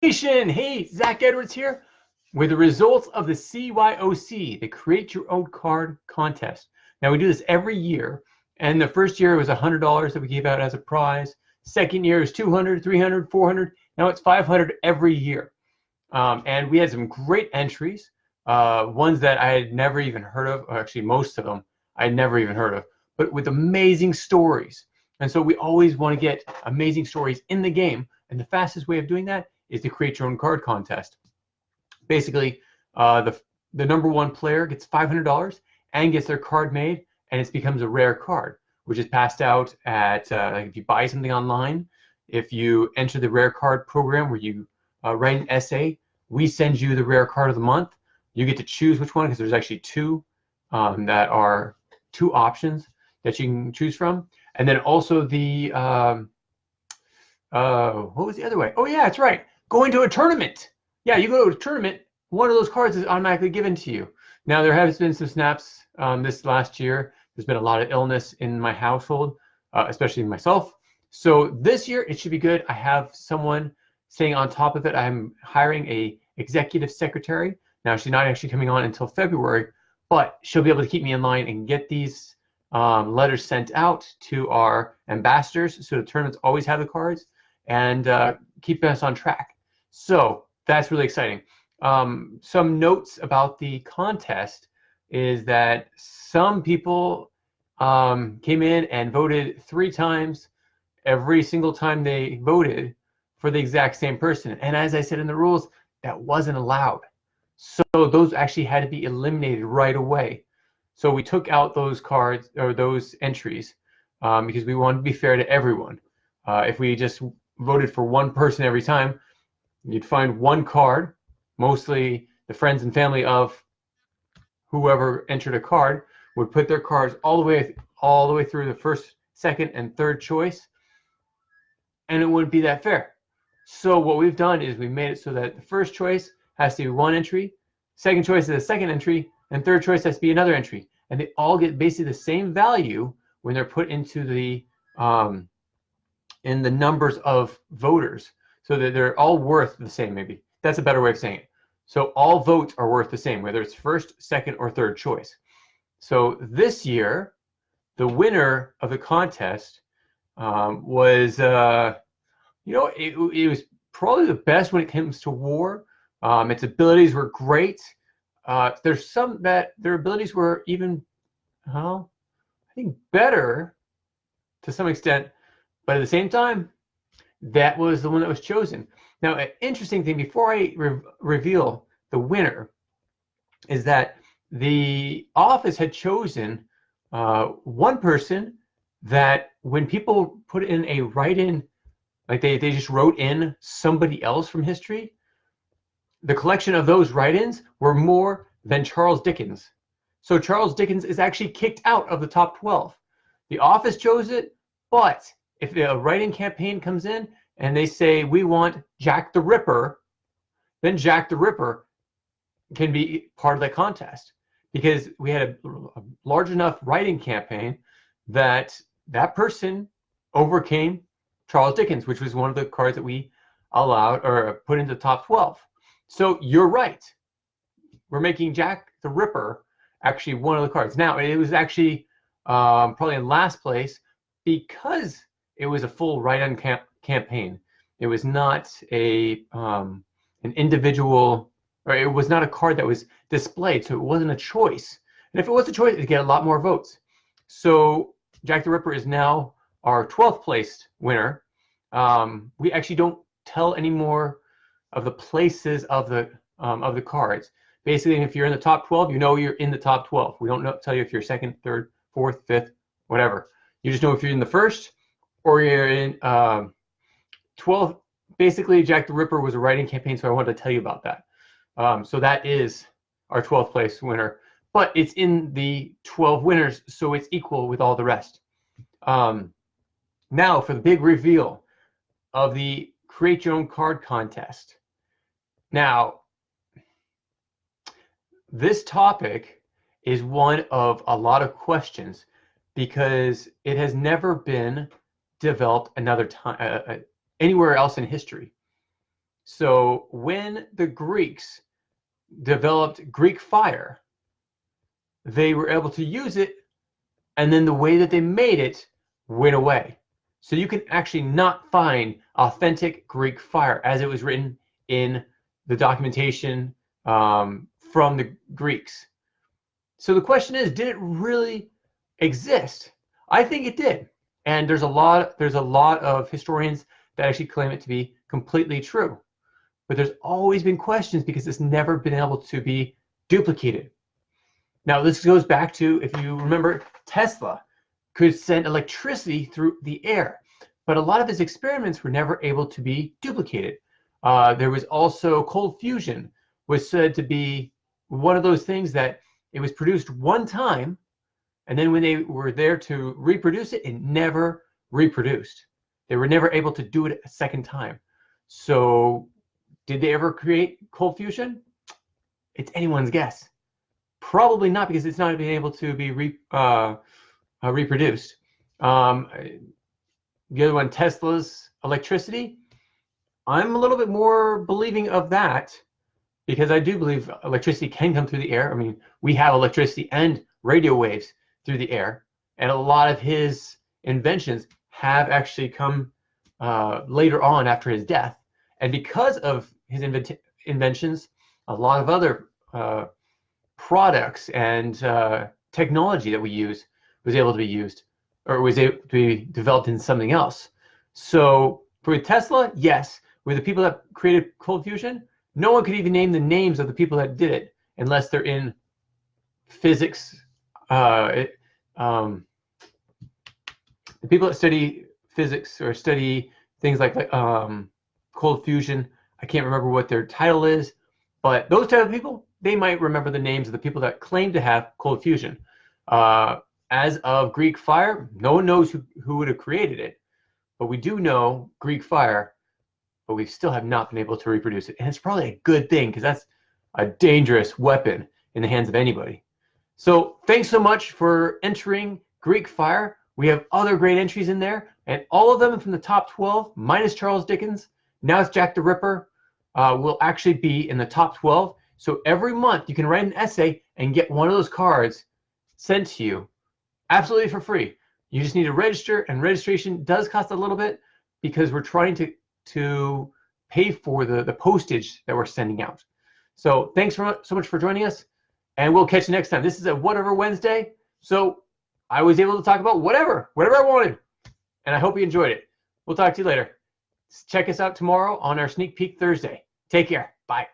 Hey, Zach Edwards here with the results of the CYOC, the Create Your Own Card contest. Now, we do this every year, and the first year was $100 that we gave out as a prize. Second year is 200, 300, 400. Now it's 500 every year. And we had some great entries, ones that I had never even heard of, or actually most of them I had never even heard of, but with amazing stories. And so we always want to get amazing stories in the game, and the fastest way of doing that is to create your own card contest. Basically, the number one player gets $500 and gets their card made, and it becomes a rare card, which is passed out at like if you buy something online, if you enter the rare card program where you write an essay, we send you the rare card of the month. You get to choose which one, because there's actually two that are two options that you can choose from. And then also the what was the other way? Oh yeah, that's right. Going to a tournament. Yeah, you go to a tournament, one of those cards is automatically given to you. Now, there has been some snaps this last year. There's been a lot of illness in my household, especially myself. So this year, it should be good. I have someone staying on top of it. I'm hiring a executive secretary. Now, she's not actually coming on until February, but she'll be able to keep me in line and get these letters sent out to our ambassadors, so the tournaments always have the cards, and keep us on track. So that's really exciting. Some notes about the contest is that some people came in and voted 3 times every single time they voted for the exact same person. And as I said in the rules, that wasn't allowed. So those actually had to be eliminated right away. So we took out those cards or those entries because we wanted to be fair to everyone. If we just voted for one person every time, you'd find one card, mostly the friends and family of whoever entered a card would put their cards all the way through the first, second, and third choice, and it wouldn't be that fair. So what we've done is we made it so that the first choice has to be one entry, second choice is a second entry, and third choice has to be another entry, and they all get basically the same value when they're put into the in the numbers of voters, so that they're all worth the same. Maybe that's a better way of saying it. So all votes are worth the same, whether it's first, second, or third choice. So this year, the winner of the contest was, it was probably the best when it comes to war. Its abilities were great. There's some that their abilities were even, I think, better to some extent, but at the same time, that was the one that was chosen. Now, an interesting thing before I reveal the winner is that the office had chosen one person that when people put in a write-in, like they just wrote in somebody else from history, the collection of those write-ins were more than Charles Dickens. So Charles Dickens is actually kicked out of the top 12. The office chose it, but if a write-in campaign comes in and they say, we want Jack the Ripper, then Jack the Ripper can be part of the contest, because we had a large enough write-in campaign that that person overcame Charles Dickens, which was one of the cards that we allowed or put into the top 12. So you're right. We're making Jack the Ripper actually one of the cards. Now, it was actually probably in last place because it was a full write-in campaign. It was not an individual, or it was not a card that was displayed, so it wasn't a choice. And if it was a choice, it'd get a lot more votes. So Jack the Ripper is now our 12th placed winner. We actually don't tell any more of the places of the cards. Basically, if you're in the top 12, you know you're in the top 12. We don't tell you if you're second, third, fourth, fifth, whatever. You just know if you're in the first or you're in 12th. Basically, Jack the Ripper was a writing campaign, so I wanted to tell you about that. So that is our 12th place winner, but it's in the 12 winners, so it's equal with all the rest. Now for the big reveal of the Create Your Own Card contest. Now, this topic is one of a lot of questions because it has never been developed another time anywhere else in history. So when the Greeks developed Greek fire, they were able to use it, and then the way that they made it went away. So you can actually not find authentic Greek fire as it was written in the documentation from the Greeks. So the question is, did it really exist? I think it did. And there's a lot of historians that actually claim it to be completely true. But there's always been questions because it's never been able to be duplicated. Now, this goes back to, if you remember, Tesla could send electricity through the air, but a lot of his experiments were never able to be duplicated. There was also cold fusion, was said to be one of those things that it was produced one time, and then when they were there to reproduce it, it never reproduced. They were never able to do it a second time. So did they ever create cold fusion? It's anyone's guess. Probably not, because it's not being able to be reproduced. The other one, Tesla's electricity, I'm a little bit more believing of that, because I do believe electricity can come through the air. I mean, we have electricity and radio waves through the air, and a lot of his inventions have actually come later on after his death. And because of his inventions, a lot of other products and technology that we use was able to be used, or was able to be developed in something else. So for Tesla, yes. With the people that created cold fusion, no one could even name the names of the people that did it unless they're in physics. The people that study physics or study things like cold fusion, I can't remember what their title is, but those type of people, they might remember the names of the people that claim to have cold fusion. As of Greek fire, no one knows who would have created it, but we do know Greek fire, but we still have not been able to reproduce it. And it's probably a good thing, because that's a dangerous weapon in the hands of anybody. So thanks so much for entering Greek fire. We have other great entries in there, and all of them from the top 12, minus Charles Dickens. Now it's Jack the Ripper, will actually be in the top 12. So every month you can write an essay and get one of those cards sent to you absolutely for free. You just need to register, and registration does cost a little bit, because we're trying to pay for the postage that we're sending out. So thanks so much for joining us, and we'll catch you next time. This is a Whatever Wednesday, so I was able to talk about whatever I wanted, and I hope you enjoyed it. We'll talk to you later. Check us out tomorrow on our Sneak Peek Thursday. Take care. Bye.